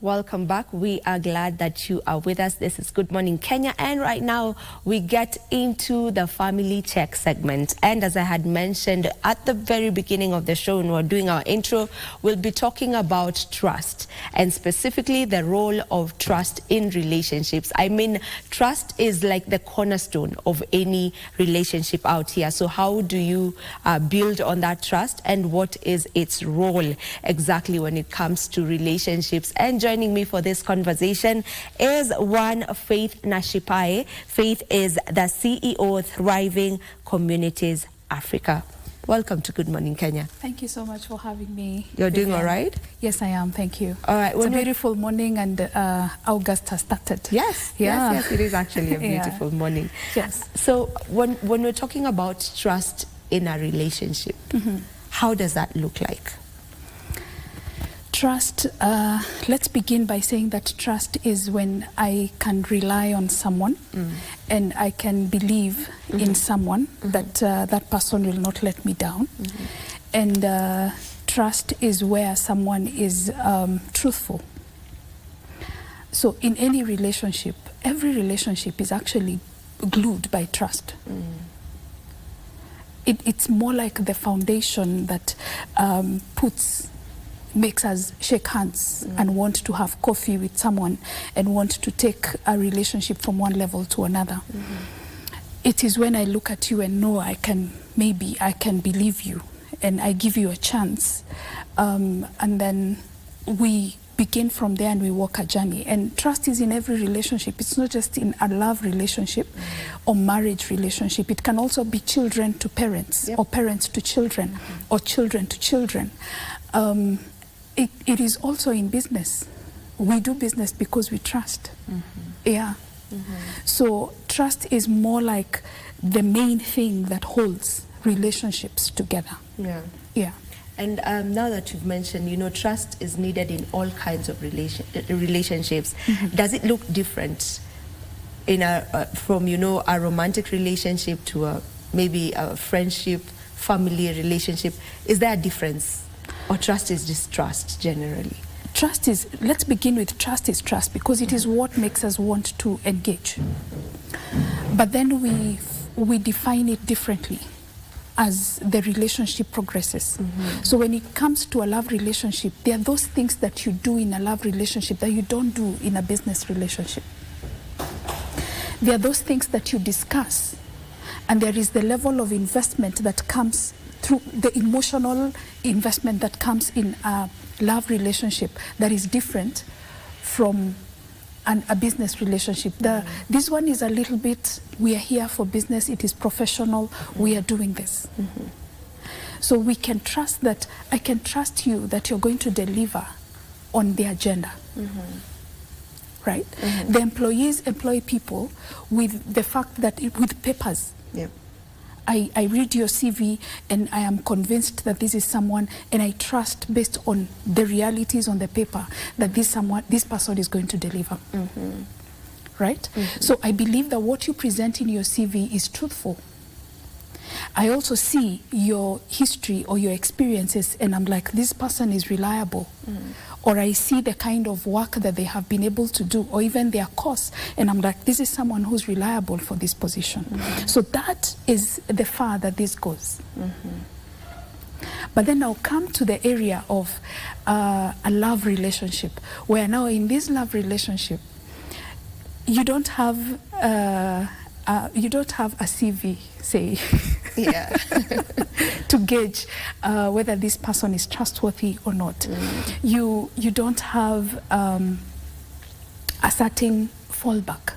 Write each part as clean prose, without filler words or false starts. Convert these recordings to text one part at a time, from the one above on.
Welcome back. We are glad that you are with us. This is Good Morning Kenya, and right now we get into the family check segment. And as I had mentioned at the very beginning of the show when we were doing our intro, we'll be talking about trust, and specifically the role of trust in relationships. I mean, trust is like the cornerstone of any relationship out here. So how do you build on that trust, and what is its role exactly when it comes to relationships? And joining me for this conversation is one Faith Nashipae. Faith is the CEO Thriving Communities Africa. Welcome to Good Morning Kenya. Thank you so much for having me. You're doing all right? Yes, I am. Thank you. All right. It's a beautiful morning, and August has started. Yes. Yeah. Yes, it is actually a beautiful morning. Yes. So when we're talking about trust in a relationship, how does that look like? Trust, let's begin by saying that trust is when I can rely on someone and I can believe in someone that that person will not let me down. And trust is where someone is truthful. So in any relationship, every relationship is actually glued by trust. It's more like the foundation that makes us shake hands and want to have coffee with someone and want to take a relationship from one level to another. It is when I look at you and know I can believe you, and I give you a chance, and then we begin from there and we walk a journey. And trust is in every relationship. It's not just in a love relationship or marriage relationship. It can also be children to parents, or parents to children, or children to children. It is also in business. We do business because we trust. So trust is more like the main thing that holds relationships together. And now that you've mentioned, trust is needed in all kinds of relationships. Does it look different in from a romantic relationship to maybe a friendship, family relationship? Is there a difference? Or trust is just trust generally? Let's begin with trust is trust, because it is what makes us want to engage. But then we define it differently as the relationship progresses. So when it comes to a love relationship, there are those things that you do in a love relationship that you don't do in a business relationship. There are those things that you discuss, and there is the level of investment that comes through the emotional investment that comes in a love relationship that is different from a business relationship. This one is a little bit, we are here for business, it is professional, we are doing this. So we can trust that, I can trust you that you're going to deliver on the agenda. Right? The employees employ people with the fact that, with papers. I read your CV and I am convinced that this is someone, and I trust based on the realities on the paper that this person is going to deliver. Right? So I believe that what you present in your CV is truthful. I also see your history or your experiences, and I'm like, this person is reliable. Or I see the kind of work that they have been able to do, or even their course, and I'm like, this is someone who's reliable for this position. So that is the far that this goes. But then I'll come to the area of a love relationship, where now in this love relationship, you don't have a CV, say, to gauge whether this person is trustworthy or not. You don't have a certain fallback.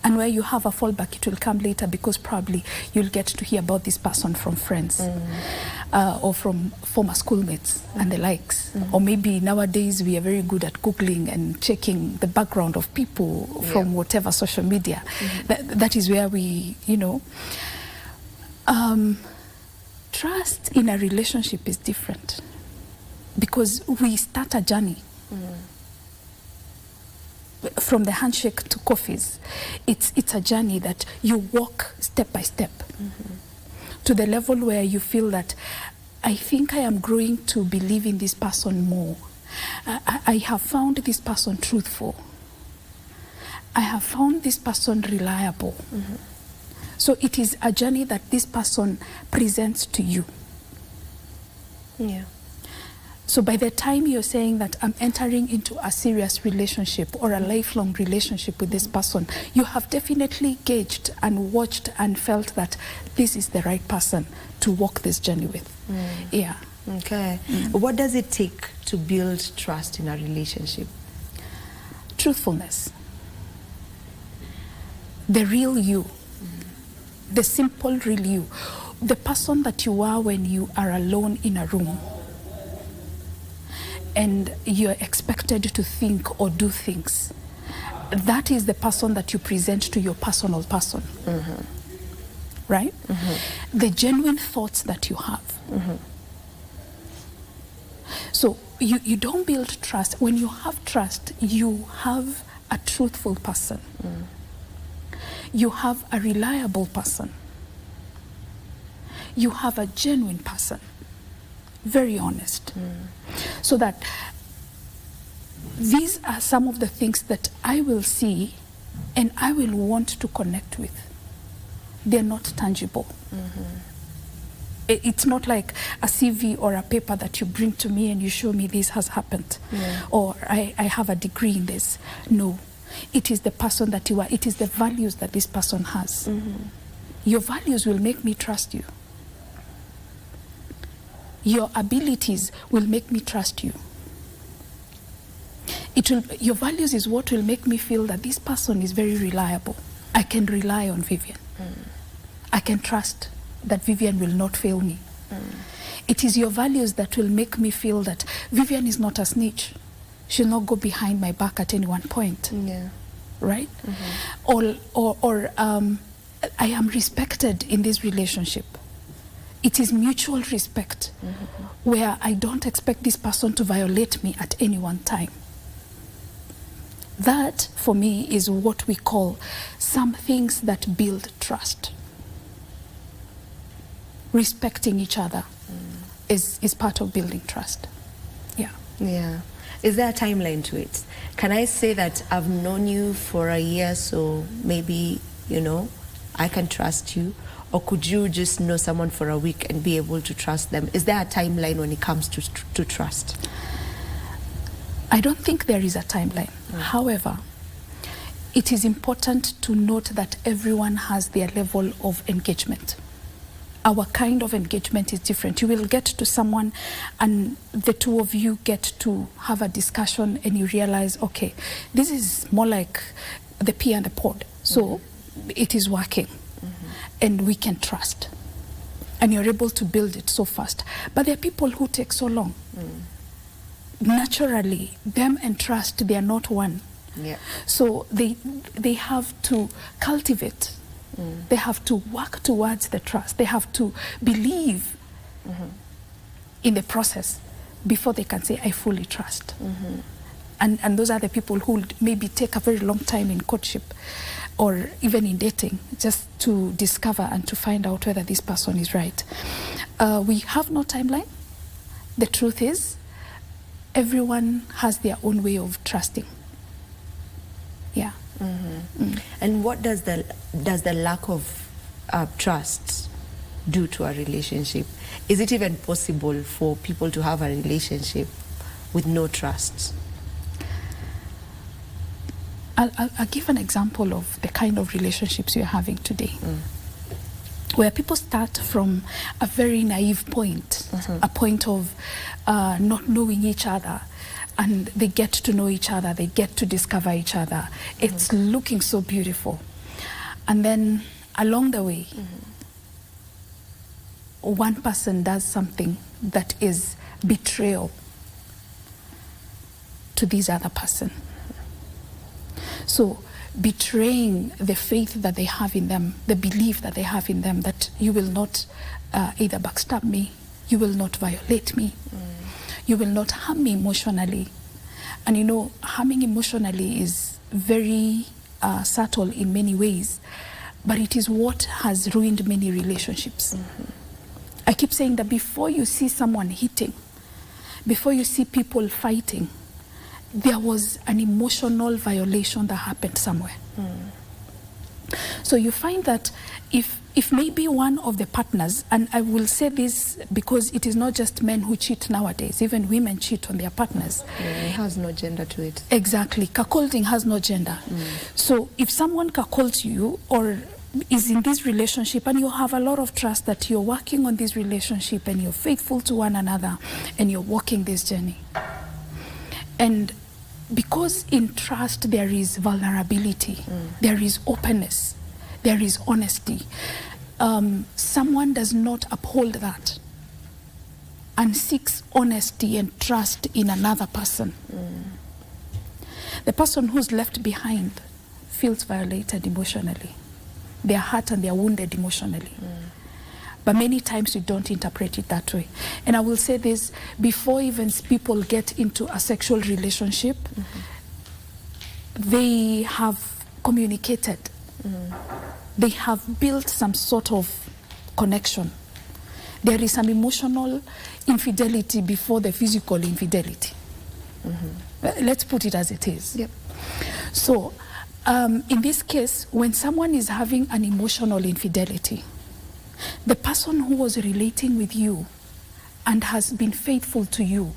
And where you have a fallback, it will come later, because probably you'll get to hear about this person from friends or from former schoolmates and the likes. Or maybe nowadays we are very good at Googling and checking the background of people from whatever social media. That is where we, trust in a relationship is different, because we start a journey. From the handshake to coffees, it's a journey that you walk step by step to the level where you feel that I think I am growing to believe in this person more. I have found this person truthful. I have found this person reliable. So it is a journey that this person presents to you. Yeah. So by the time you're saying that I'm entering into a serious relationship or a lifelong relationship with this person, you have definitely gauged and watched and felt that this is the right person to walk this journey with. Yeah. Okay. What does it take to build trust in a relationship? Truthfulness. The real you. The simple real you. The person that you are when you are alone in a room and you're expected to think or do things. That is the person that you present to your personal person. Right? The genuine thoughts that you have. So you don't build trust. When you have trust, you have a truthful person. You have a reliable person. You have a genuine person. Very honest. So that these are some of the things that I will see and I will want to connect with. They're not tangible. It's not like a CV or a paper that you bring to me and you show me this has happened. Or I have a degree in this. No. It is the person that you are. It is the values that this person has. Your values will make me trust you. Your abilities will make me trust you. Your values is what will make me feel that this person is very reliable. I can rely on Vivian. I can trust that Vivian will not fail me. It is your values that will make me feel that Vivian is not a snitch. She'll not go behind my back at any one point. Right? Or I am respected in this relationship. It is mutual respect where I don't expect this person to violate me at any one time. That, for me, is what we call some things that build trust. Respecting each other is part of building trust. Yeah. Is there a timeline to it? Can I say that I've known you for a year, so maybe, I can trust you? Or could you just know someone for a week and be able to trust them? Is there a timeline when it comes to trust? I don't think there is a timeline. However, it is important to note that everyone has their level of engagement. Our kind of engagement is different. You will get to someone and the two of you get to have a discussion and you realize, okay, this is more like the pea and the pod. So it is working and we can trust. And you're able to build it so fast. But there are people who take so long. Naturally, them and trust, they are not one. So they have to cultivate. They have to work towards the trust. They have to believe in the process before they can say, I fully trust. And those are the people who maybe take a very long time in courtship or even in dating just to discover and to find out whether this person is right. We have no timeline. The truth is, everyone has their own way of trusting. Yeah. And what does the lack of trust do to a relationship? Is it even possible for people to have a relationship with no trust? I'll give an example of the kind of relationships you're having today, where people start from a very naive point, a point of not knowing each other. And they get to know each other, they get to discover each other. It's looking so beautiful. And then along the way, one person does something that is betrayal to this other person. So betraying the faith that they have in them, the belief that they have in them, that you will not either backstab me, you will not violate me, you will not harm me emotionally. And harming emotionally is very subtle in many ways, but it is what has ruined many relationships. I keep saying that before you see someone hitting, before you see people fighting, there was an emotional violation that happened somewhere. So you find that if maybe one of the partners, and I will say this because it is not just men who cheat nowadays, even women cheat on their partners. It has no gender to it. Exactly. Cuckolding has no gender. So if someone cuckolds you or is in this relationship and you have a lot of trust that you're working on this relationship and you're faithful to one another and you're walking this journey. And because in trust there is vulnerability, there is openness, there is honesty. Someone does not uphold that and seeks honesty and trust in another person. The person who's left behind feels violated emotionally. They are hurt and they are wounded emotionally. But many times we don't interpret it that way. And I will say this, before even people get into a sexual relationship, they have communicated. They have built some sort of connection. There is some emotional infidelity before the physical infidelity. Let's put it as it is. Yep. So in this case, when someone is having an emotional infidelity, the person who was relating with you and has been faithful to you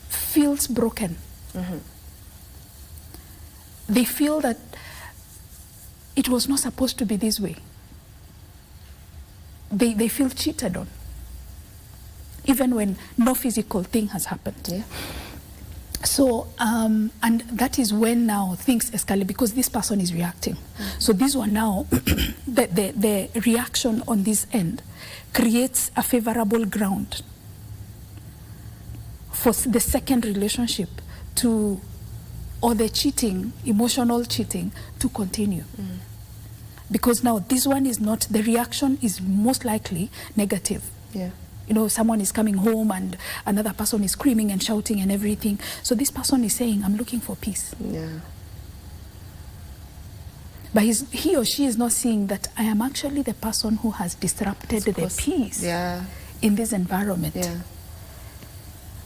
feels broken. They feel that it was not supposed to be this way. They feel cheated on, even when no physical thing has happened. Yeah. So, and that is when now things escalate because this person is reacting. So this one now, the reaction on this end creates a favorable ground for the second relationship to, or the cheating, emotional cheating, to continue. Because now this one is not, the reaction is most likely negative. Yeah. You know, someone is coming home and another person is screaming and shouting and everything. So this person is saying, I'm looking for peace. Yeah. But he or she is not seeing that I am actually the person who has disrupted the peace in this environment. Yeah.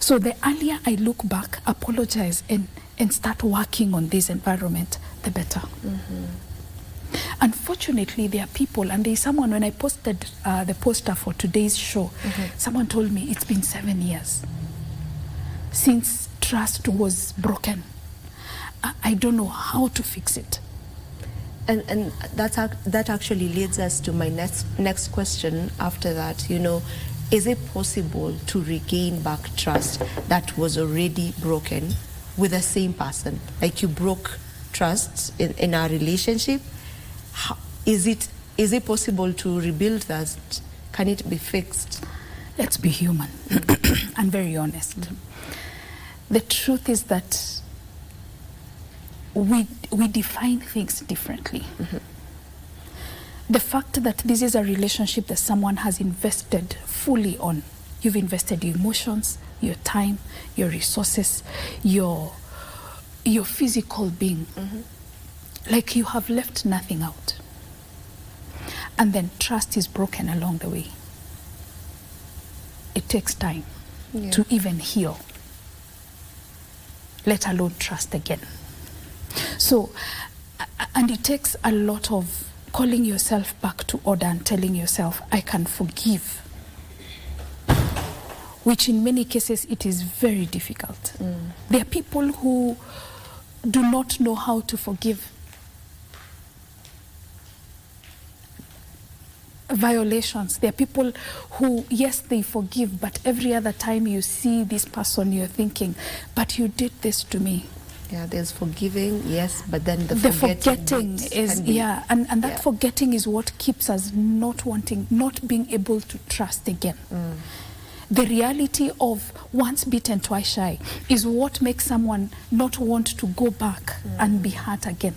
So the earlier I look back, apologize, and start working on this environment, the better. Unfortunately, there are people, and there is someone, when I posted the poster for today's show, someone told me it's been 7 years since trust was broken. I don't know how to fix it. And that actually leads us to my next question after that. You know, is it possible to regain back trust that was already broken with the same person? Like you broke trust in our relationship. Is it possible to rebuild that? Can it be fixed? Let's be human and very honest. The truth is that we define things differently. The fact that this is a relationship that someone has invested fully on, you've invested your emotions, your time, your resources, your physical being, like you have left nothing out. And then trust is broken along the way. It takes time to even heal, let alone trust again. So, and it takes a lot of calling yourself back to order and telling yourself, I can forgive, which in many cases it is very difficult. There are people who do not know how to forgive. Violations. There are people who, yes, they forgive, but every other time you see this person, you're thinking, but you did this to me. Yeah, there's forgiving, yes, but then the forgetting is, and that forgetting is what keeps us not being able to trust again. The reality of once bitten, twice shy is what makes someone not want to go back and be hurt again.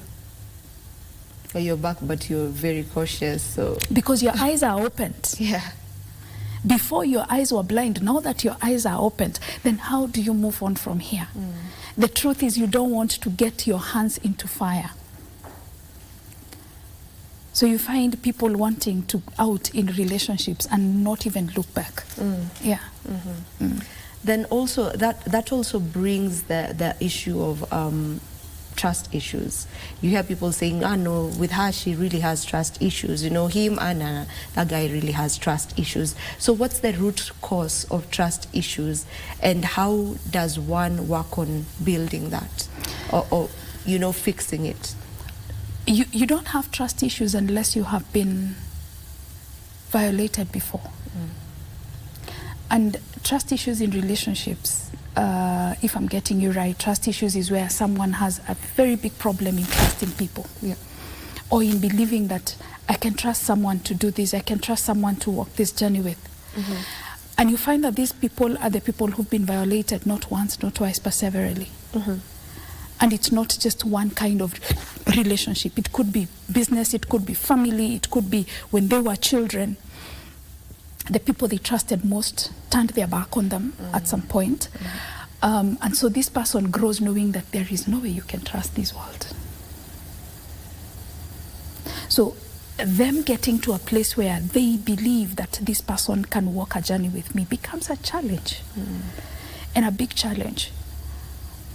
You're back, but you're very cautious. So because your eyes are opened. Yeah. Before your eyes were blind, now that your eyes are opened, then how do you move on from here? The truth is you don't want to get your hands into fire. So you find people wanting to out in relationships and not even look back. Then also that also brings the issue of trust issues. You hear people saying, "Ah, no, with her she really has trust issues. You know, him and that guy really has trust issues." So, what's the root cause of trust issues, and how does one work on building that, or you know, fixing it? You don't have trust issues unless you have been violated before. And trust issues in relationships, if I'm getting you right, trust issues is where someone has a very big problem in trusting people. Yeah. Or in believing that I can trust someone to do this, I can trust someone to walk this journey with. And you find that these people are the people who've been violated not once, not twice, but severally. And it's not just one kind of relationship. It could be business, it could be family, it could be when they were children. The people they trusted most turned their back on them at some point. And so this person grows knowing that there is no way you can trust this world. So them getting to a place where they believe that this person can walk a journey with me becomes a challenge, and a big challenge.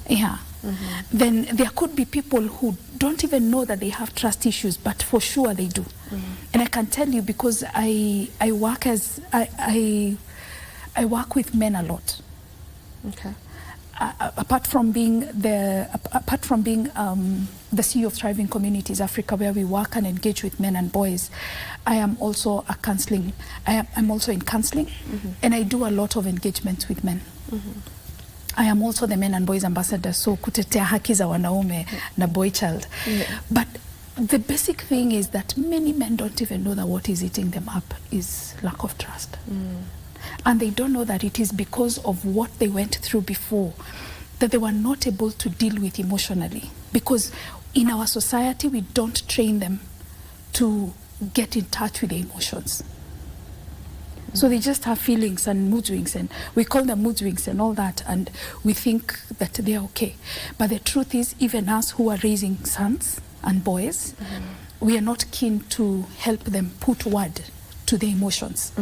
Yeah. Then there could be people who don't even know that they have trust issues, but for sure they do. And I can tell you because I work with men a lot. Okay. Apart from being the CEO of Thriving Communities Africa, where we work and engage with men and boys, I am also I'm also in counseling, and I do a lot of engagements with men. I am also the men and boys ambassador, so kutetea haki za wanaume na boy child. But the basic thing is that many men don't even know that what is eating them up is lack of trust. And they don't know that it is because of what they went through before that they were not able to deal with emotionally. Because in our society, we don't train them to get in touch with their emotions. So they just have feelings and mood swings, and we call them mood swings and all that, and we think that they're okay. But the truth is, even us who are raising sons and boys, we are not keen to help them put word to their emotions.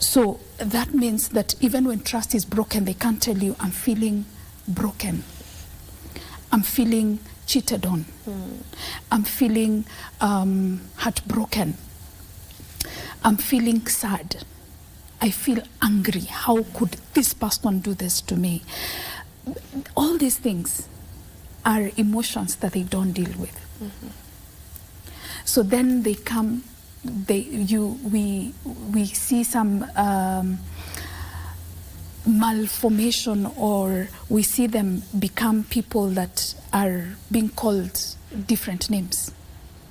So that means that even when trust is broken, they can't tell you, I'm feeling broken. I'm feeling cheated on. I'm feeling heartbroken. I'm feeling sad. I feel angry. How could this person do this to me? All these things are emotions that they don't deal with. So then they come, we see some malformation, or we see them become people that are being called different names.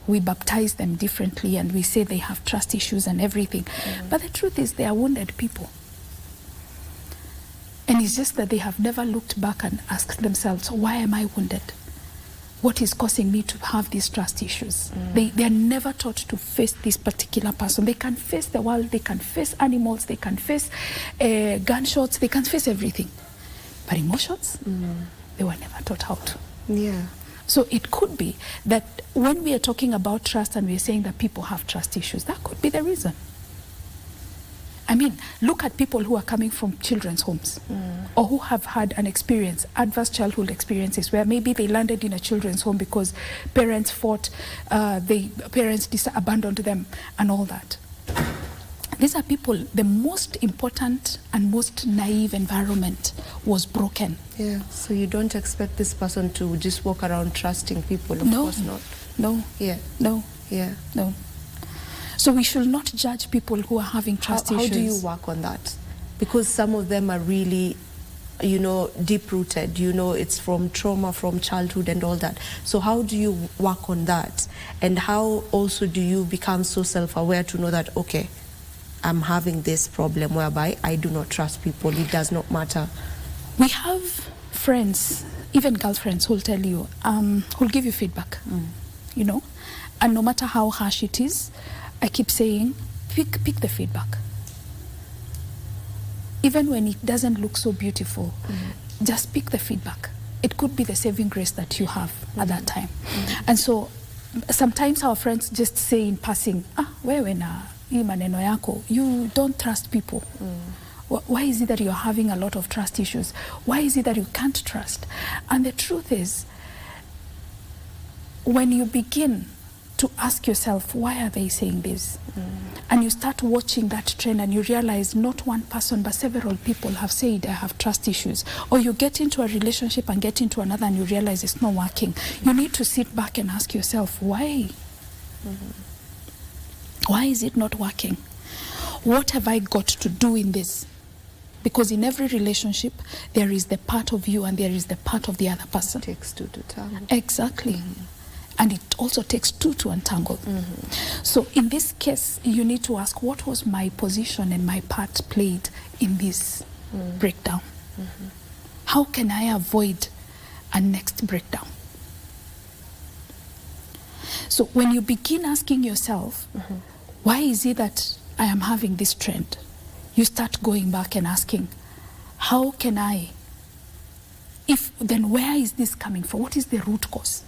We baptize them differently, and we say they have trust issues and everything. But the truth is, they are wounded people. And it's just that they have never looked back and asked themselves, why am I wounded? What is causing me to have these trust issues? They are never taught to face this particular person. They can face the world, they can face animals, they can face gunshots, they can face everything. But emotions, they were never taught how to. Yeah. So it could be that when we are talking about trust and we're saying that people have trust issues, that could be the reason. I mean, look at people who are coming from children's homes or who have had an experience, adverse childhood experiences, where maybe they landed in a children's home because parents fought, parents abandoned them and all that. These are people, the most important and most naive environment was broken. Yeah, so you don't expect this person to just walk around trusting people, of course not. No. Yeah. No. Yeah. No. So we should not judge people who are having trust issues. How do you work on that? Because some of them are really, you know, deep-rooted. You know, it's from trauma, from childhood and all that. So how do you work on that? And how also do you become so self-aware to know that, okay, I'm having this problem whereby I do not trust people. It does not matter. We have friends, even girlfriends, who'll tell you, who'll give you feedback, you know, and no matter how harsh it is, I keep saying, pick the feedback. Even when it doesn't look so beautiful, just pick the feedback. It could be the saving grace that you have at that time. And so sometimes our friends just say in passing, wewe na hii maneno yako, you don't trust people. Why is it that you're having a lot of trust issues? Why is it that you can't trust? And the truth is, when you begin to ask yourself, why are they saying this? And you start watching that trend and you realize not one person but several people have said I have trust issues. Or you get into a relationship and get into another and you realize it's not working. You need to sit back and ask yourself, why? Why is it not working? What have I got to do in this? Because in every relationship, there is the part of you and there is the part of the other person. It takes two to tango. Exactly. And it also takes two to untangle. So in this case, you need to ask, what was my position and my part played in this breakdown? How can I avoid a next breakdown? So when you begin asking yourself, why is it that I am having this trend? You start going back and asking, how can I, then where is this coming from? What is the root cause?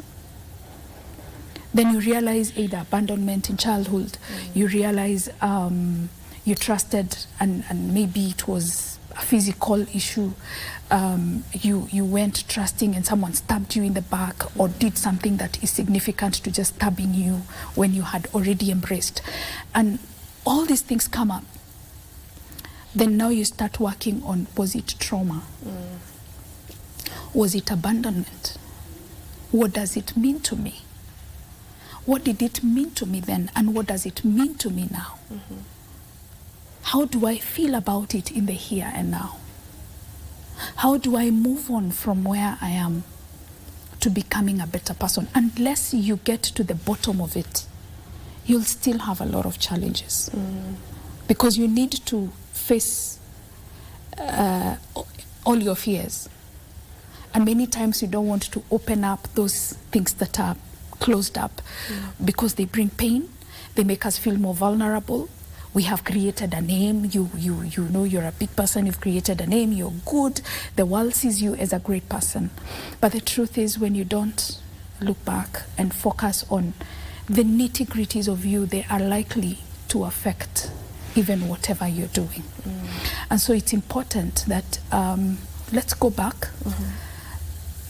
Then you realize either abandonment in childhood, you realize you trusted and maybe it was a physical issue. You went trusting and someone stabbed you in the back or did something that is significant to just stabbing you when you had already embraced. And all these things come up. Then now you start working on, was it trauma? Was it abandonment? What does it mean to me? What did it mean to me then, and what does it mean to me now? How do I feel about it in the here and now? How do I move on from where I am to becoming a better person? Unless you get to the bottom of it, you'll still have a lot of challenges. Because you need to face all your fears. And many times you don't want to open up those things that are closed up because they bring pain. They make us feel more vulnerable. We have created a name. You know you're a big person. You've created a name. You're good. The world sees you as a great person. But the truth is, when you don't look back and focus on the nitty-gritties of you, they are likely to affect even whatever you're doing. And so it's important that let's go back,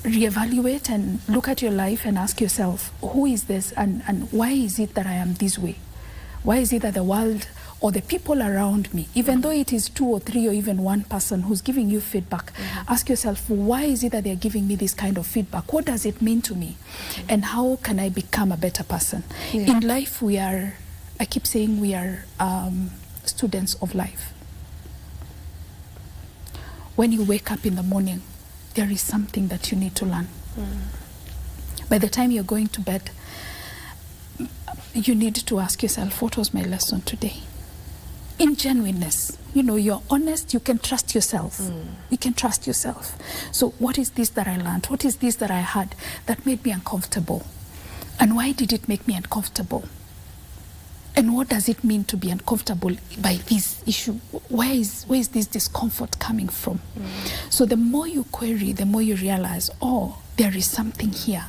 reevaluate and look at your life and ask yourself, who is this and why is it that I am this way? Why is it that the world or the people around me, even though it is 2 or 3 or even one person who's giving you feedback, ask yourself, why is it that they're giving me this kind of feedback? What does it mean to me? And how can I become a better person? In life, I keep saying we are students of life. When you wake up in the morning, there is something that you need to learn. By the time you're going to bed, you need to ask yourself, what was my lesson today? In genuineness, you're honest, you can trust yourself. You can trust yourself. So what is this that I learned? What is this that I had that made me uncomfortable? And why did it make me uncomfortable? And what does it mean to be uncomfortable by this issue? Where is this discomfort coming from? So the more you query, the more you realize, there is something here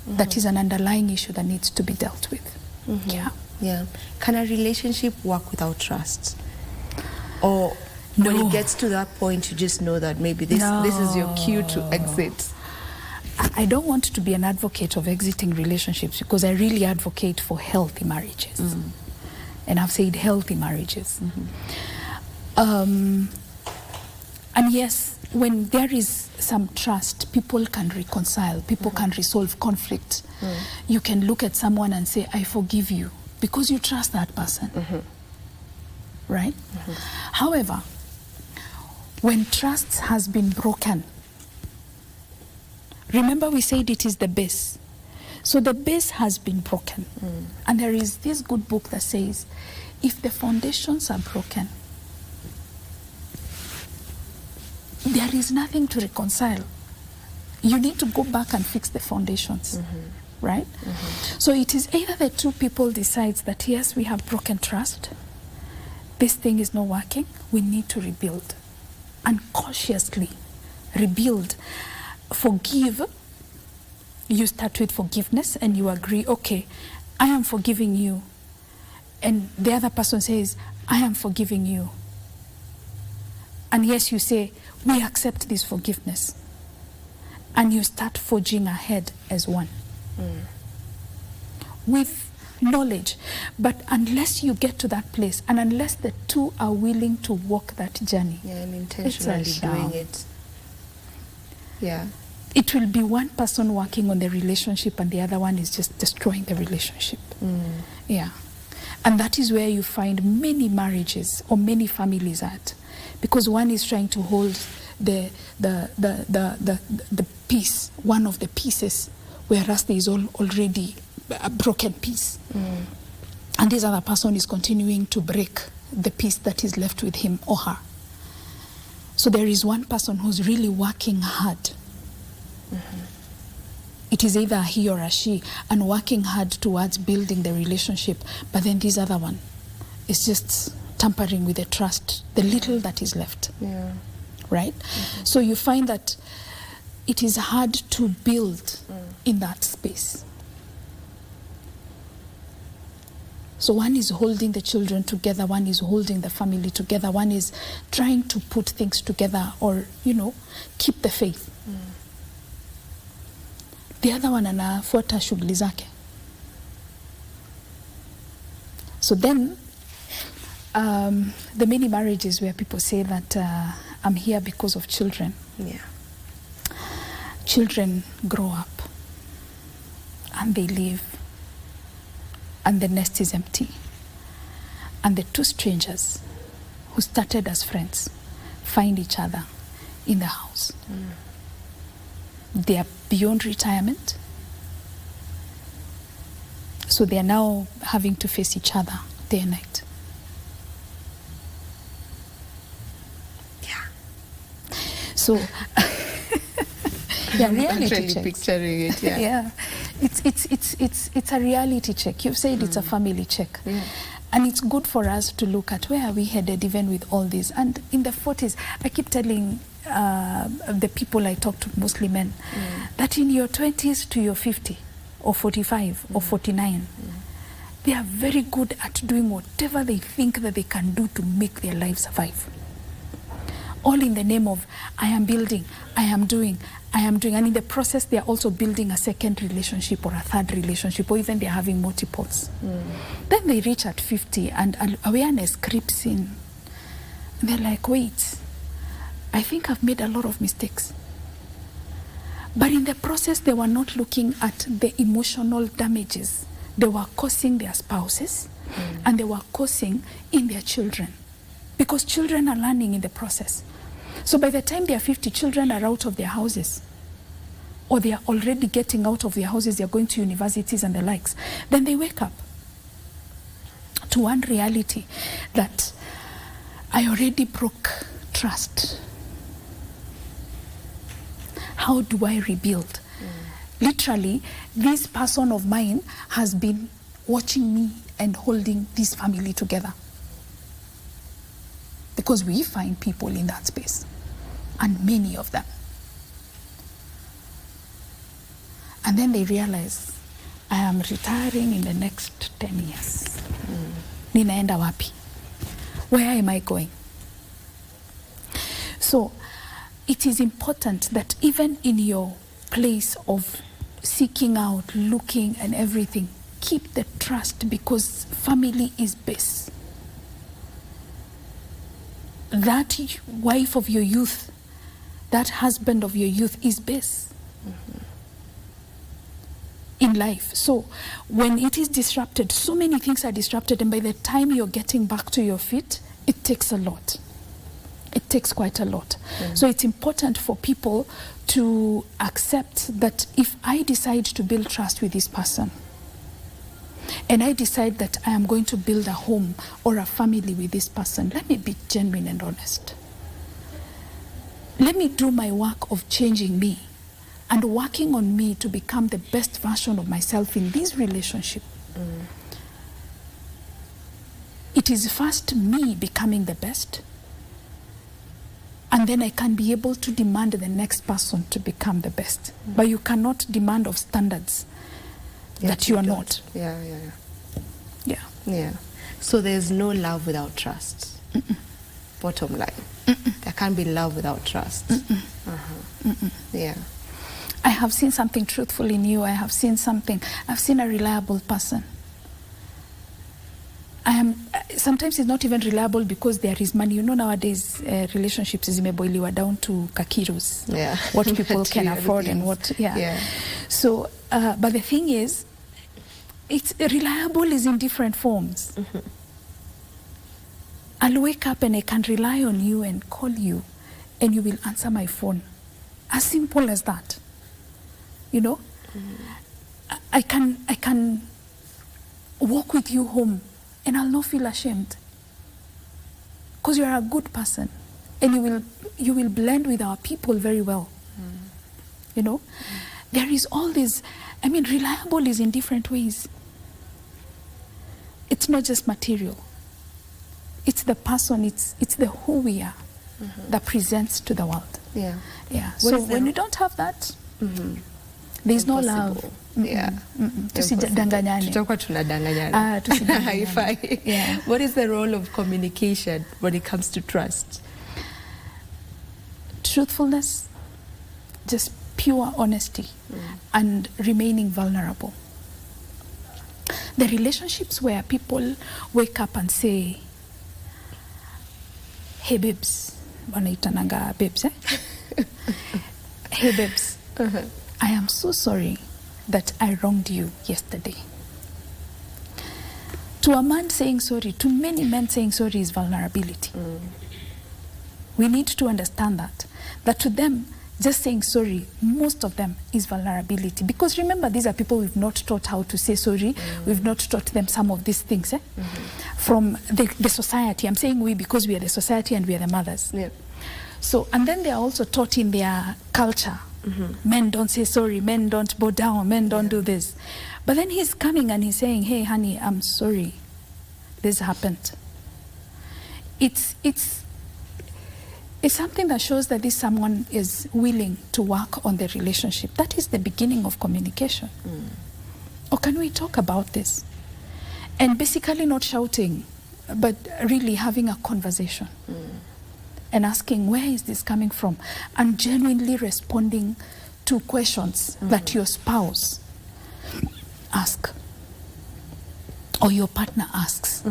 that is an underlying issue that needs to be dealt with. Yeah. Can a relationship work without trust? Or when it gets to that point, you just know that maybe this is your cue to exit? I don't want to be an advocate of exiting relationships because I really advocate for healthy marriages. And I've said healthy marriages. And yes, when there is some trust, people can reconcile, people can resolve conflict. You can look at someone and say, I forgive you, because you trust that person. Right? However, when trust has been broken, remember we said it is the base. So the base has been broken. And there is this good book that says, if the foundations are broken, there is nothing to reconcile. You need to go back and fix the foundations. Right? So it is either the two people decides that, yes, we have broken trust. This thing is not working. We need to rebuild. And cautiously rebuild. Forgive. You start with forgiveness and you agree, okay, I am forgiving you. And the other person says, I am forgiving you. And yes, you say, we accept this forgiveness. And you start forging ahead as one. With knowledge. But unless you get to that place, and unless the two are willing to walk that journey, and intentionally doing it, it will be one person working on the relationship and the other one is just destroying the relationship. And that is where you find many marriages or many families at, because one is trying to hold the piece, one of the pieces, whereas there is already a broken piece. And this other person is continuing to break the piece that is left with him or her. So there is one person who's really working hard. It is either a he or a she, and working hard towards building the relationship, but then this other one is just tampering with the trust, the little that is left. Right? So you find that it is hard to build in that space. So one is holding the children together, one is holding the family together, one is trying to put things together or, keep the faith. The other one anafuata shughuli zake. So then, the many marriages where people say that I'm here because of children. Children grow up and they leave. And the nest is empty. And the two strangers who started as friends find each other in the house. They are beyond retirement. So they are now having to face each other day and night. So, reality checks. Picturing it, It's a reality check. You've said it's a family check. And it's good for us to look at where are we headed even with all this. And in the 40s, I keep telling the people I talk to, mostly men, that in your 20s to your 50 or 45 or 49, they are very good at doing whatever they think that they can do to make their life survive. All in the name of, I am building, I am doing. And in the process, they are also building a second relationship or a third relationship, or even they are having multiples. Then they reach at 50 and awareness creeps in. And they're like, wait, I think I've made a lot of mistakes. But in the process, they were not looking at the emotional damages they were causing their spouses and they were causing in their children. Because children are learning in the process. So by the time they are 50, children are out of their houses. Or they are already getting out of their houses, they are going to universities and the likes. Then they wake up to one reality that I already broke trust. How do I rebuild? Literally, this person of mine has been watching me and holding this family together. Because we find people in that space, and many of them. And then they realize, I am retiring in the next 10 years. Ninaenda wapi? Where am I going? So it is important that even in your place of seeking out, looking and everything, keep the trust, because family is base. That wife of your youth, that husband of your youth is base in life. So when it is disrupted, so many things are disrupted, and by the time you're getting back to your feet, it takes a lot. It takes quite a lot. So it's important for people to accept that if I decide to build trust with this person, and I decide that I am going to build a home or a family with this person, let me be genuine and honest. Let me do my work of changing me and working on me to become the best version of myself in this relationship. It is first me becoming the best, and then I can be able to demand the next person to become the best. But you cannot demand of standards that you are not. Yeah. So there's no love without trust. Bottom line. There can't be love without trust. Yeah. I have seen something truthful in you. I've seen a reliable person. Sometimes it's not even reliable because there is money. You know, nowadays relationships zimeboiliwa down to kakirus. Yeah. What people can afford and what, So, but the thing is, it's reliable is in different forms. I'll wake up and I can rely on you and call you and you will answer my phone. As simple as that. You know? I can walk with you home and I'll not feel ashamed. Because you're a good person. And you will blend with our people very well. You know? There is all this, reliable is in different ways. It's not just material. It's the person, it's the who we are that presents to the world. Yeah. So when you don't have that, there's no love. Tusidanganyane. Tutakuwa tunadanganyana. Haifai. Yeah. What is the role of communication when it comes to trust? Truthfulness, just pure honesty, and remaining vulnerable. The relationships where people wake up and say, hey babes, wanaitananga babes, hey babes, I am so sorry that I wronged you yesterday. To a man saying sorry, to many men saying sorry is vulnerability. We need to understand that to them, just saying sorry, most of them is vulnerability. Because remember, these are people we've not taught how to say sorry. We've not taught them some of these things from the society. I'm saying we because we are the society and we are the mothers. Yeah. So, and then they are also taught in their culture. Men don't say sorry, men don't bow down, men don't do this. But then he's coming and he's saying, hey, honey, I'm sorry. This happened. It's something that shows that this someone is willing to work on the relationship. That is the beginning of communication. Or can we talk about this? And basically not shouting, but really having a conversation. And asking, where is this coming from? And genuinely responding to questions that your spouse asks or your partner asks.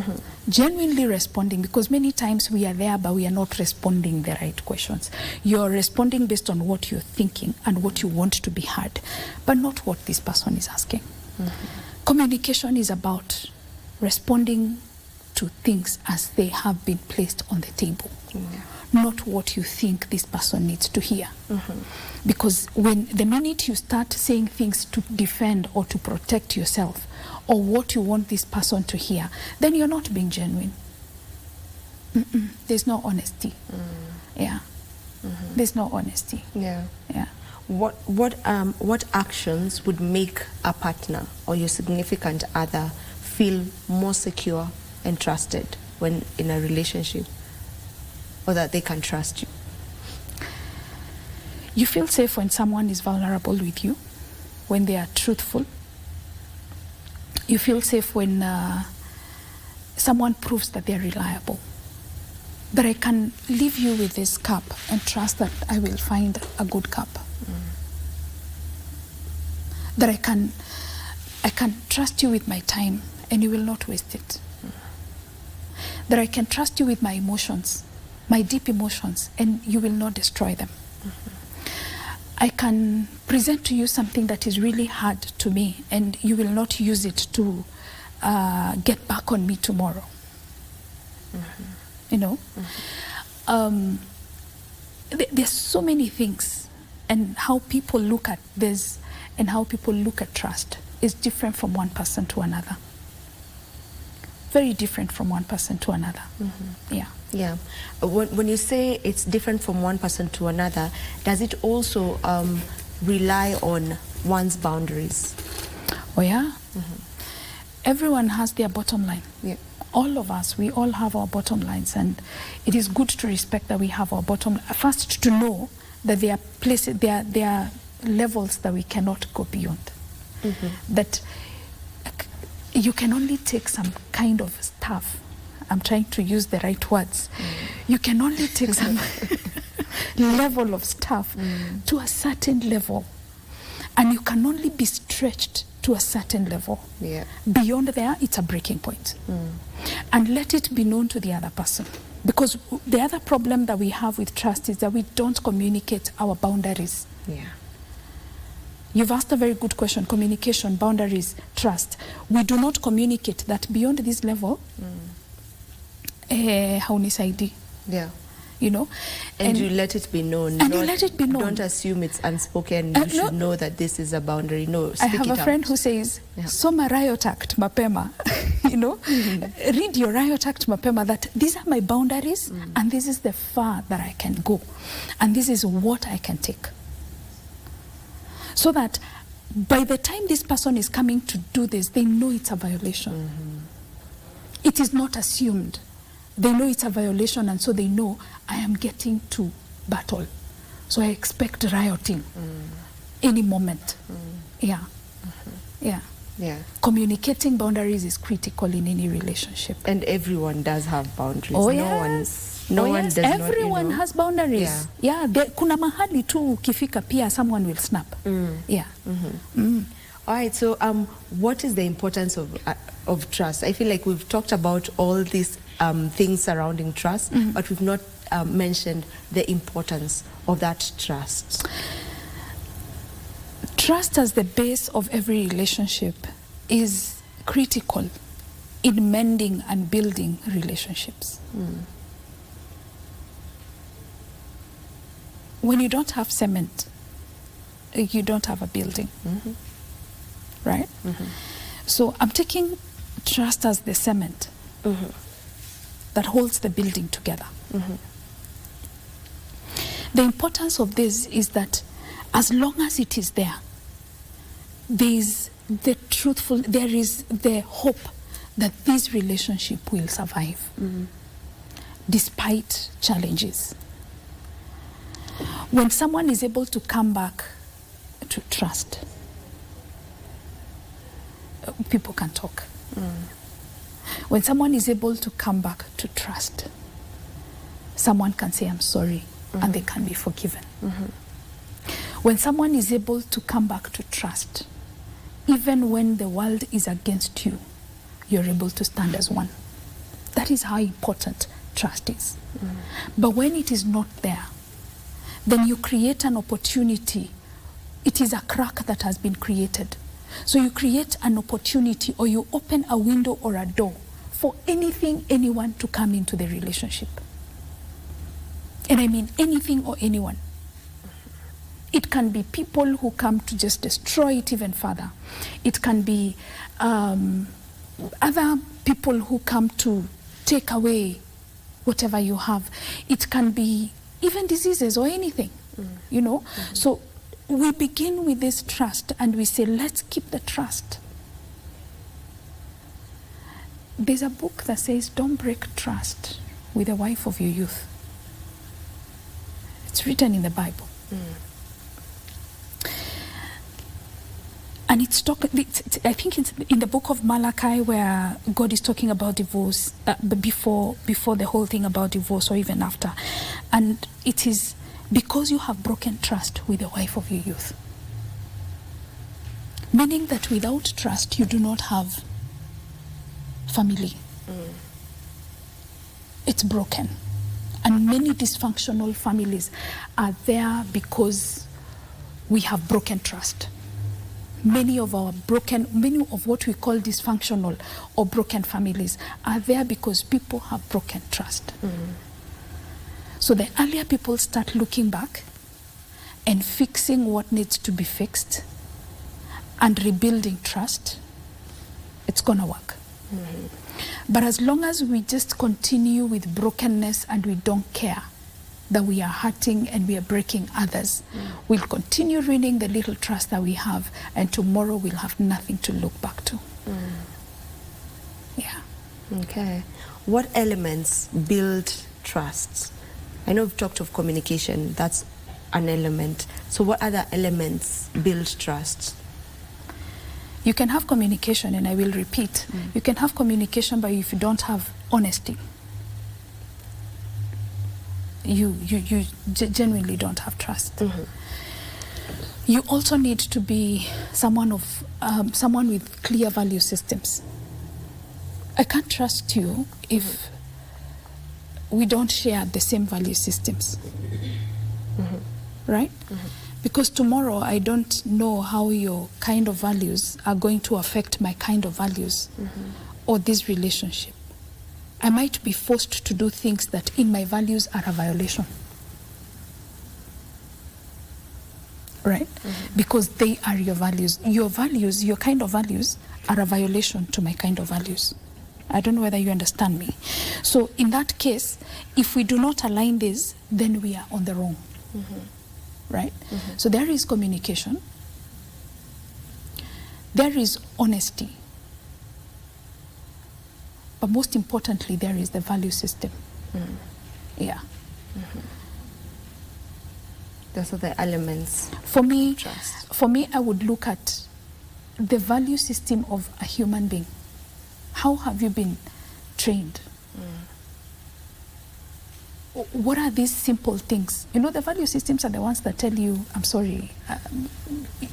Genuinely responding, because many times we are there but we are not responding the right questions. You're responding based on what you're thinking and what you want to be heard, but not what this person is asking. Communication is about responding to things as they have been placed on the table. Not what you think this person needs to hear. Because the minute you start saying things to defend or to protect yourself or what you want this person to hear, then you're not being genuine. There's no honesty. There's no honesty. What actions would make a partner or your significant other feel more secure and trusted when in a relationship? Or that they can trust you? You feel safe when someone is vulnerable with you, when they are truthful. You feel safe when someone proves that they're reliable. That I can leave you with this cup and trust that I will find a good cup. That I can trust you with my time and you will not waste it. That I can trust you with my emotions, my deep emotions, and you will not destroy them. I can present to you something that is really hard to me and you will not use it to get back on me tomorrow. You know? There's so many things, and how people look at this and how people look at trust is different from one person to another. Very different from one person to another. Yeah. When you say it's different from one person to another, does it also rely on one's boundaries? Oh yeah. Everyone has their bottom line. All of us, we all have our bottom lines, and it is good to respect that we have our bottom. First, to know that there are places, there are levels that we cannot go beyond. That you can only take some kind of stuff. I'm trying to use the right words. You can only take some level of stuff to a certain level. And you can only be stretched to a certain level. Yeah. Beyond there, it's a breaking point. And let it be known to the other person. Because the other problem that we have with trust is that we don't communicate our boundaries. Yeah. You've asked a very good question. Communication, boundaries, trust. We do not communicate that beyond this level, haunisaidi. Yeah. You know? And you let it be known. And you let it be known. Don't assume it's unspoken. You should know that this is a boundary. No, speak it out. I have a friend who says, Soma riot act mapema. You know? Read your riot act mapema, that these are my boundaries and this is the far that I can go. And this is what I can take. So that by the time this person is coming to do this, they know it's a violation. It is not assumed. They know it's a violation, and so they know I am getting to battle. So I expect rioting any moment. Yeah. Yeah. Yeah. Communicating boundaries is critical in any relationship. And everyone does have boundaries. Oh, No one does not, everyone has boundaries. Yeah. Kuna mahali tu ukifika pia someone will snap. Yeah. All right, so what is the importance of trust? I feel like we've talked about all these things surrounding trust, but we've not mentioned the importance of that trust. Trust as the base of every relationship is critical in mending and building relationships. When you don't have cement, you don't have a building. Right? So I'm taking trust as the cement that holds the building together. The importance of this is that as long as it is there, there is the hope that this relationship will survive despite challenges. When someone is able to come back to trust, people can talk. When someone is able to come back to trust, someone can say, I'm sorry, and they can be forgiven. When someone is able to come back to trust, even when the world is against you, you're able to stand as one. That is how important trust is. But when it is not there, then you create an opportunity. It is a crack that has been created. So you create an opportunity, or you open a window or a door for anyone to come into the relationship. And I mean anything or anyone. It can be people who come to just destroy it even further. It can be other people who come to take away whatever you have. It can be even diseases or anything, you know. So we begin with this trust and we say, let's keep the trust. There's a book that says, don't break trust with the wife of your youth. It's written in the Bible. And I think it's in the book of Malachi, where God is talking about divorce, before the whole thing about divorce, or even after. And it is because you have broken trust with the wife of your youth. Meaning that without trust, you do not have family. It's broken. And many dysfunctional families are there because we have broken trust. Many of what we call dysfunctional or broken families are there because people have broken trust. So the earlier people start looking back and fixing what needs to be fixed and rebuilding trust, it's gonna work. But as long as we just continue with brokenness and we don't care that we are hurting and we are breaking others, we'll continue ruining the little trust that we have, and tomorrow we'll have nothing to look back to. Yeah. Okay. What elements build trust? I know we've talked of communication, that's an element. So what other elements build trust? You can have communication, and I will repeat, you can have communication, but if you don't have honesty, you genuinely don't have trust. You also need to be someone with clear value systems. I can't trust you if we don't share the same value systems, right? Because tomorrow I don't know how your kind of values are going to affect my kind of values or this relationship. I might be forced to do things that in my values are a violation. Right? Because they are your values. Your values, your kind of values, are a violation to my kind of values. I don't know whether you understand me. So in that case, if we do not align this, then we are on the wrong. Right? So there is communication. There is honesty. But most importantly, there is the value system. Yeah. Those are the elements. For me, trust. I would look at the value system of a human being. How have you been trained? What are these simple things? You know, the value systems are the ones that tell you, I'm sorry,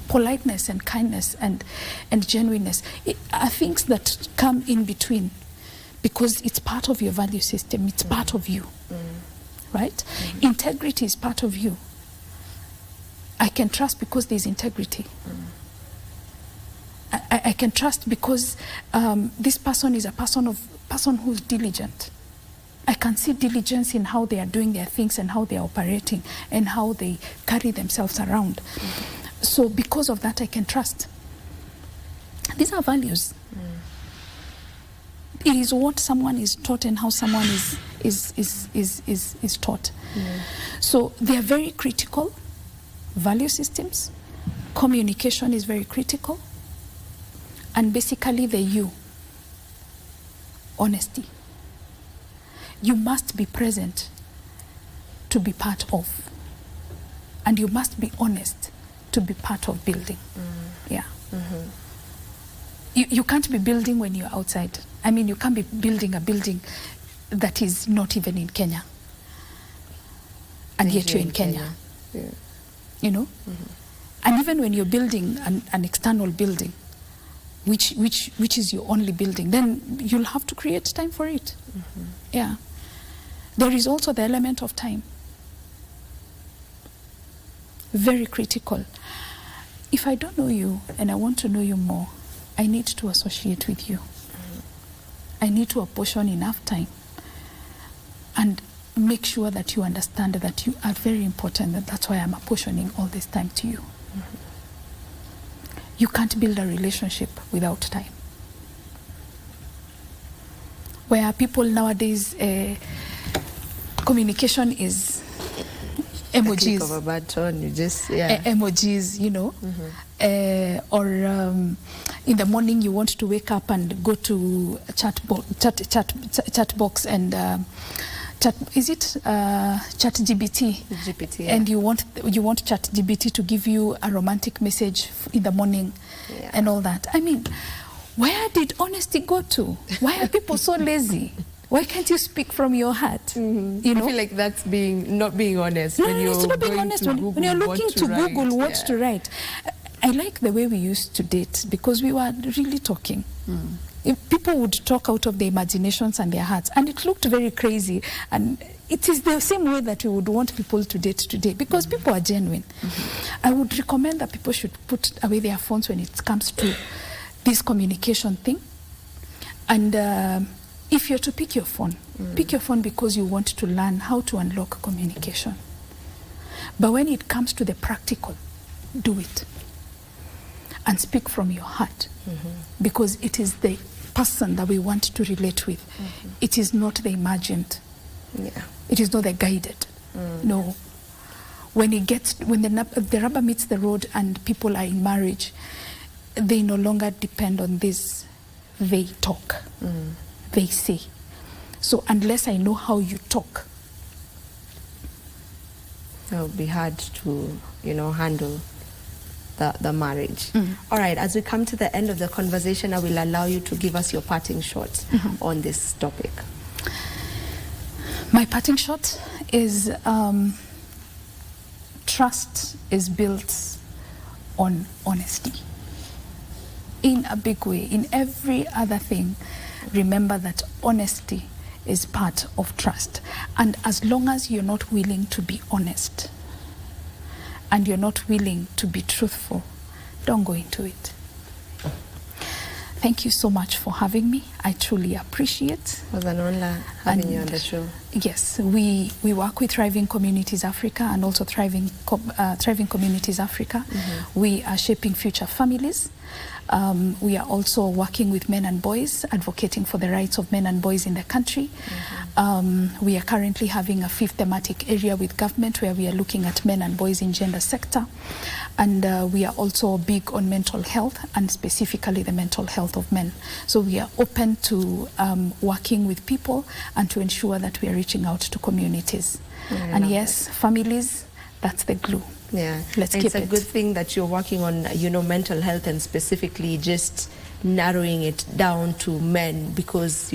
politeness and kindness and genuineness are things that come in between because it's part of your value system. It's part of you, right? Integrity is part of you. I can trust because there's integrity. I can trust because this person is a person who's diligent. I can see diligence in how they are doing their things and how they are operating and how they carry themselves around. So because of that, I can trust. These are values. It is what someone is taught and how someone is taught. So they are very critical. Value systems, communication is very critical, and basically the you, honesty. You must be present to be part of, and you must be honest to be part of building. Yeah. You can't be building when you're outside. I mean, you can't be building a building that is not even in Kenya, and yet you're in Kenya. Yeah. You know, and even when you're building an external building, which is your only building, then you'll have to create time for it. Yeah. There is also the element of time. Very critical. If I don't know you and I want to know you more, I need to associate with you. I need to apportion enough time and make sure that you understand that you are very important, and that's why I'm apportioning all this time to you. You can't build a relationship without time. Where people nowadays, communication is emojis. A click of a button, you just, emojis, you know. Or in the morning you want to wake up and go to a chat box and is it ChatGPT? GPT, and you want ChatGPT to give you a romantic message in the morning, and all that. I mean, where did honesty go to? Why are people so lazy? Why can't you speak from your heart? You know? I feel like that's not being honest. No, it's not being honest. When you're looking to Google what to write. I like the way we used to date because we were really talking. If people would talk out of their imaginations and their hearts, and it looked very crazy. And it is the same way that we would want people to date today because people are genuine. I would recommend that people should put away their phones when it comes to this communication thing. And if you're to pick your phone because you want to learn how to unlock communication. But when it comes to the practical, do it. And speak from your heart. Because it is the person that we want to relate with. It is not the imagined. It is not the guided. No. When the rubber meets the road and people are in marriage, they no longer depend on this. They talk. They say. So unless I know how you talk, it will be hard to, handle the marriage. All right, as we come to the end of the conversation, I will allow you to give us your parting shot on this topic. My parting shot is trust is built on honesty. In a big way, in every other thing, remember that honesty is part of trust. And as long as you're not willing to be honest and you're not willing to be truthful, don't go into it. Thank you so much for having me. I truly appreciate. It was an honor having you on the show. Yes, we work with Thriving Communities Africa and also Thriving Communities Africa. We are shaping future families. We are also working with men and boys, advocating for the rights of men and boys in the country. We are currently having a 5th thematic area with government where we are looking at men and boys in gender sector. And we are also big on mental health, and specifically the mental health of men. So we are open to working with people and to ensure that we are reaching out to communities. And yes, families, that's the glue. Yeah, let's keep it. It's a good thing that you're working on, mental health, and specifically just narrowing it down to men, because,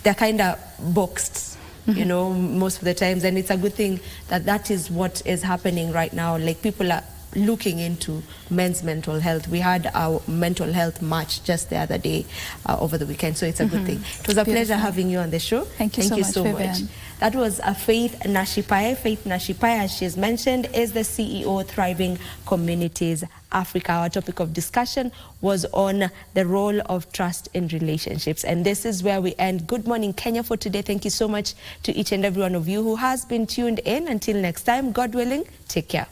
they're kind of boxed, most of the times. And it's a good thing that that is what is happening right now. Like, people are looking into men's mental health. We had our mental health march just the other day, over the weekend. So it's a good thing. It was a pleasure having you on the show. Thank you so much. That was Faith Nashipai. Faith Nashipai, as she's mentioned, is the CEO of Thriving Communities Africa. Our topic of discussion was on the role of trust in relationships. And this is where we end Good Morning Kenya for today. Thank you so much to each and every one of you who has been tuned in. Until next time, God willing, take care.